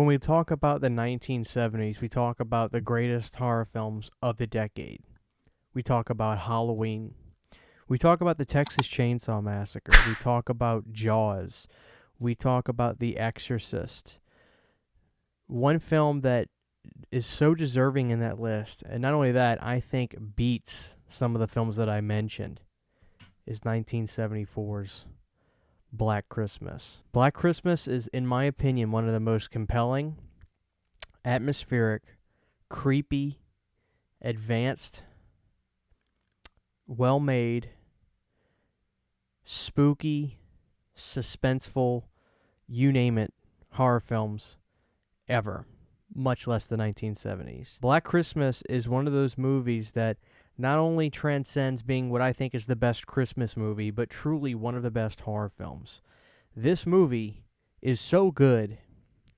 we talk about the 1970s, we talk about the greatest horror films of the decade. We talk about Halloween. We talk about the Texas Chainsaw Massacre. We talk about Jaws. We talk about The Exorcist. One film that is so deserving in that list, and not only that, I think beats some of the films that I mentioned, is 1974's Black Christmas. Black Christmas is, in my opinion, one of the most compelling, atmospheric, creepy, advanced, well-made, spooky, suspenseful, you name it, horror films ever, much less the 1970s. Black Christmas is one of those movies that not only transcends being what I think is the best Christmas movie, but truly one of the best horror films. This movie is so good,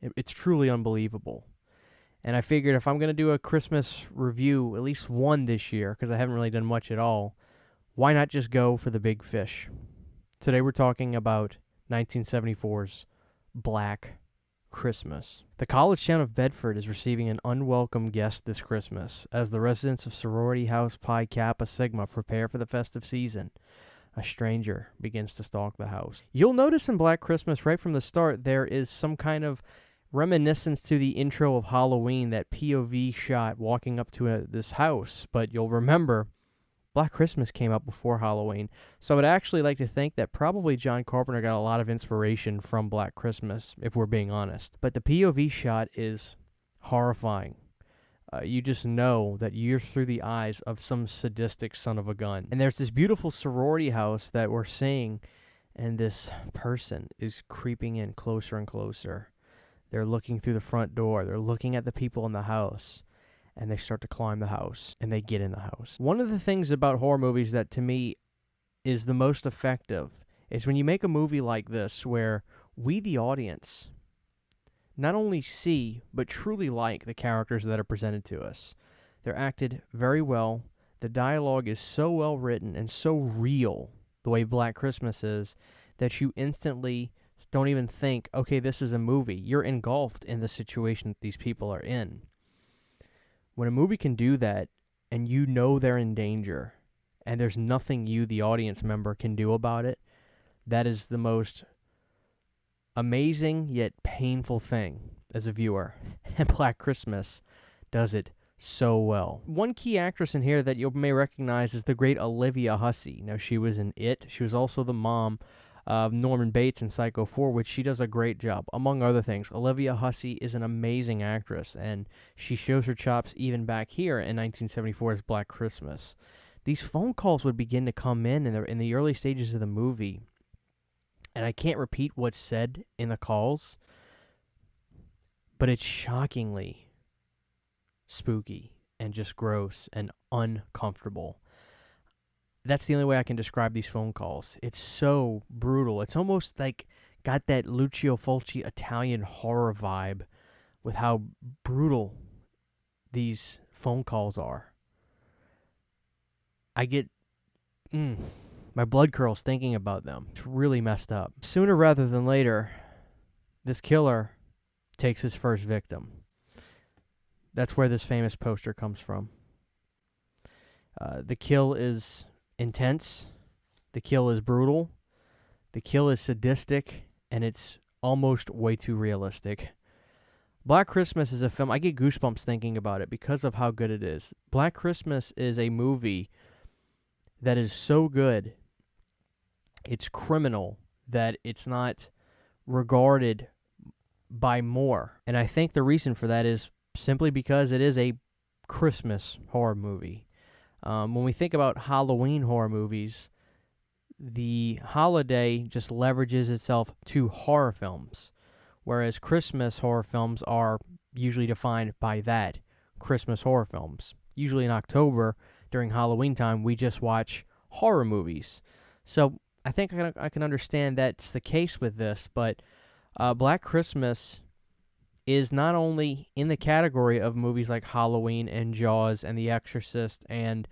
it's truly unbelievable. And I figured if I'm going to do a Christmas review, at least one this year, because I haven't really done much at all, why not just go for the big fish? Today we're talking about 1974's Black Christmas. The college town of Bedford is receiving an unwelcome guest this Christmas as the residents of sorority house Pi Kappa Sigma prepare for the festive season. A stranger begins to stalk the house. You'll notice in Black Christmas right from the start there is some kind of reminiscence to the intro of Halloween, that POV shot walking up to this house, but you'll remember Black Christmas came out before Halloween, so I would actually like to think that probably John Carpenter got a lot of inspiration from Black Christmas, if we're being honest. But the POV shot is horrifying. You just know that you're through the eyes of some sadistic son of a gun. And there's this beautiful sorority house that we're seeing, and this person is creeping in closer and closer. They're looking through the front door. They're looking at the people in the house. And they start to climb the house, and they get in the house. One of the things about horror movies that, to me, is the most effective is when you make a movie like this where we, the audience, not only see, but truly like the characters that are presented to us. They're acted very well. The dialogue is so well written and so real, the way Black Christmas is, that you instantly don't even think, okay, this is a movie. You're engulfed in the situation that these people are in. When a movie can do that, and you know they're in danger, and there's nothing you, the audience member, can do about it, that is the most amazing yet painful thing as a viewer. And Black Christmas does it so well. One key actress in here that you may recognize is the great Olivia Hussey. Now, she was in It. She was also the mom of Norman Bates in Psycho 4, which she does a great job. Among other things, Olivia Hussey is an amazing actress, and she shows her chops even back here in 1974's Black Christmas. These phone calls would begin to come in the early stages of the movie, and I can't repeat what's said in the calls, but it's shockingly spooky and just gross and uncomfortable. That's the only way I can describe these phone calls. It's so brutal. It's almost like got that Lucio Fulci Italian horror vibe with how brutal these phone calls are. I get my blood curls thinking about them. It's really messed up. Sooner rather than later, this killer takes his first victim. That's where this famous poster comes from. The kill is intense, the kill is brutal, the kill is sadistic, and it's almost way too realistic. Black Christmas is a film, I get goosebumps thinking about it because of how good it is. Black Christmas is a movie that is so good, it's criminal that it's not regarded by more. And I think the reason for that is simply because it is a Christmas horror movie. When we think about Halloween horror movies, the holiday just leverages itself to horror films, whereas Christmas horror films are usually defined by that, Christmas horror films. Usually in October, during Halloween time, we just watch horror movies. So I think I can understand that's the case with this, but Black Christmas is not only in the category of movies like Halloween and Jaws and The Exorcist and,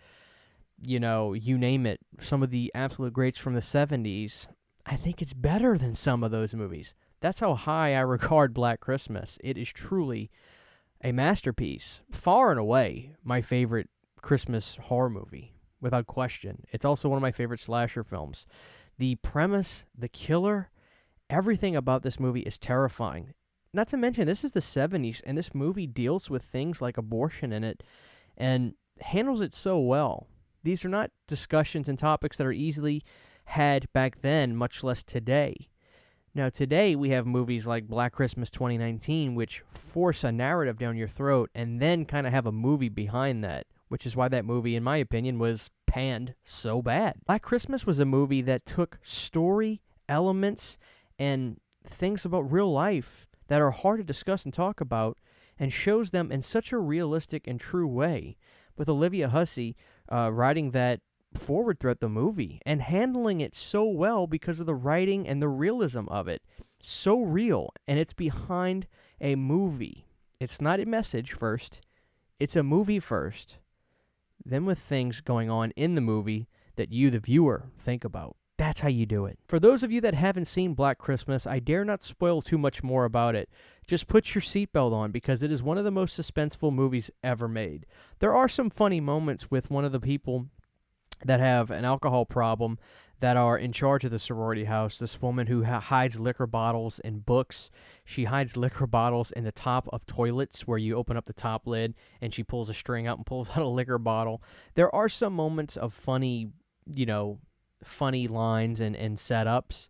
you name it, some of the absolute greats from the 70s, I think it's better than some of those movies. That's how high I regard Black Christmas. It is truly a masterpiece. Far and away my favorite Christmas horror movie, without question. It's also one of my favorite slasher films. The premise, the killer, everything about this movie is terrifying. Not to mention, this is the 70s, and this movie deals with things like abortion in it and handles it so well. These are not discussions and topics that are easily had back then, much less today. Now, today we have movies like Black Christmas 2019, which force a narrative down your throat and then kind of have a movie behind that, which is why that movie, in my opinion, was panned so bad. Black Christmas was a movie that took story elements and things about real life that are hard to discuss and talk about and shows them in such a realistic and true way, with Olivia Hussey writing that forward throughout the movie and handling it so well because of the writing and the realism of it. So real, and it's behind a movie. It's not a message first, it's a movie first. Then with things going on in the movie that you, the viewer, think about. That's how you do it. For those of you that haven't seen Black Christmas, I dare not spoil too much more about it. Just put your seatbelt on because it is one of the most suspenseful movies ever made. There are some funny moments with one of the people that have an alcohol problem that are in charge of the sorority house. This woman who hides liquor bottles in books. She hides liquor bottles in the top of toilets where you open up the top lid and she pulls a string out and pulls out a liquor bottle. There are some moments of funny lines and setups.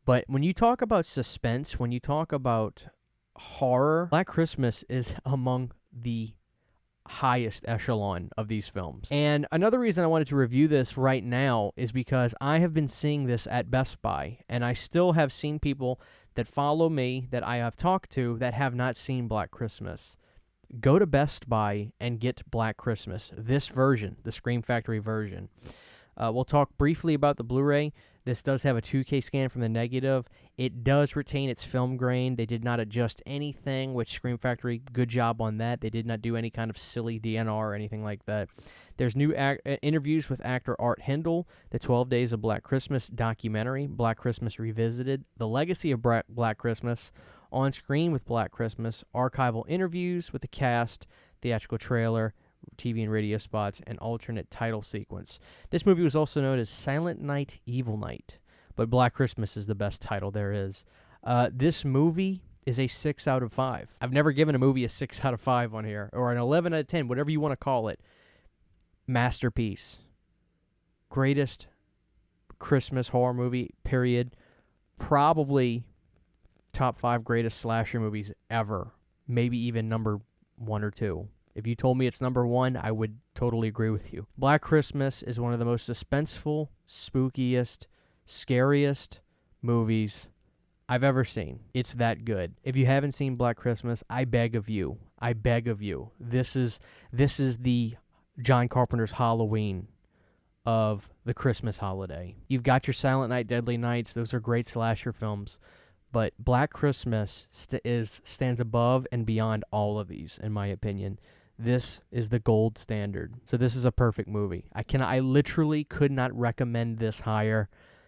But when you talk about suspense, when you talk about horror, Black Christmas is among the highest echelon of these films. And another reason I wanted to review this right now is because I have been seeing this at Best Buy, and I still have seen people that follow me that I have talked to that have not seen Black Christmas. Go to Best Buy and get Black Christmas, this version, the Scream Factory version. We'll talk briefly about the Blu-ray. This does have a 2K scan from the negative. It does retain its film grain. They did not adjust anything, which Scream Factory, good job on that. They did not do any kind of silly DNR or anything like that. There's new interviews with actor Art Hindle, the 12 Days of Black Christmas documentary, Black Christmas Revisited, the legacy of Black Christmas, On Screen with Black Christmas, archival interviews with the cast, theatrical trailer, TV and radio spots, and alternate title sequence. This movie was also known as Silent Night, Evil Night, but Black Christmas is the best title there is. This movie is a 6 out of 5. I've never given a movie a 6 out of 5 on here, or an 11 out of 10, whatever you want to call it. Masterpiece. Greatest Christmas horror movie, period. Probably top 5 greatest slasher movies ever. Maybe even number 1 or 2. If you told me it's number 1, I would totally agree with you. Black Christmas is one of the most suspenseful, spookiest, scariest movies I've ever seen. It's that good. If you haven't seen Black Christmas, I beg of you. I beg of you. This is the John Carpenter's Halloween of the Christmas holiday. You've got your Silent Night, Deadly Nights. Those are great slasher films. But Black Christmas stands above and beyond all of these, in my opinion. This is the gold standard. So this is a perfect movie. I literally could not recommend this higher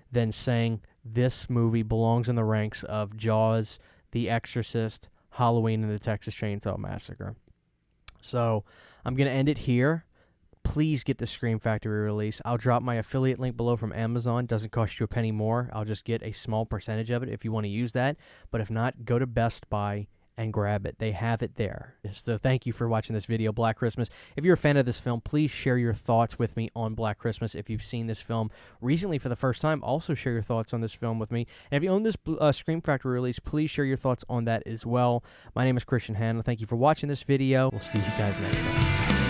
than saying this movie belongs in the ranks of Jaws, The Exorcist, Halloween, and the Texas Chainsaw Massacre. So I'm going to end it here. Please get the Scream Factory release. I'll drop my affiliate link below from Amazon. Doesn't cost you a penny more. I'll just get a small percentage of it if you want to use that. But if not, go to Best Buy and grab it. They have it there. So thank you for watching this video, Black Christmas. If you're a fan of this film, please share your thoughts with me on Black Christmas. If you've seen this film recently for the first time, also share your thoughts on this film with me. And if you own this Scream Factory release, please share your thoughts on that as well. My name is Hanna. Thank you for watching this video. We'll see you guys next time.